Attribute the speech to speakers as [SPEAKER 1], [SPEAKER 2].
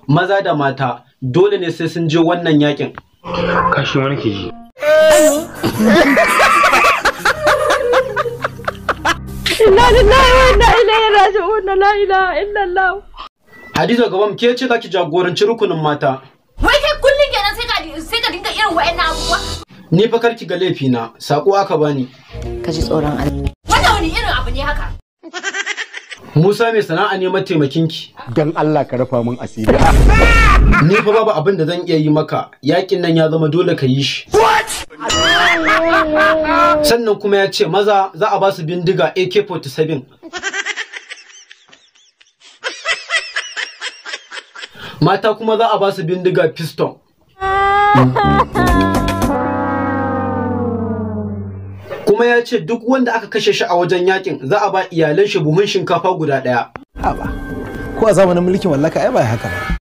[SPEAKER 1] maza da mata dole ne sai sun je wannan yakin.
[SPEAKER 2] Kashi wani ke ji.
[SPEAKER 3] Inna lillahi wa inna ilaihi raji'un. La ilaha illallah.
[SPEAKER 1] Hadiza gaban ke ce zaki jagoranci rukunin mata.
[SPEAKER 4] Wai kai kullun kenan sai ka dinga irin wayannan abubuwa.
[SPEAKER 1] Ni fa karki ga laifina, sako aka bani.
[SPEAKER 3] Ka ji tsoron Allah.
[SPEAKER 4] Wannan wani irin abu ne haka?
[SPEAKER 1] Musa mai sana'a ne mataimakinki.
[SPEAKER 5] Dan Allah ka rafa min asiri.
[SPEAKER 1] Ni fa babu abin da zan iya yi maka, yakin nan ya zama dole ka yi shi. Sannan kuma ya ce maza za a ba su bindiga AK-47. Mata kuma za a ba su bindiga piston. Kuma ya ce duk wanda aka kashe shi a wajen yakin za a ba iyalan shi buhun shinkafa guda ɗaya.
[SPEAKER 6] Haba, ko a zamanin mulkin mallaka ai ba haka ba.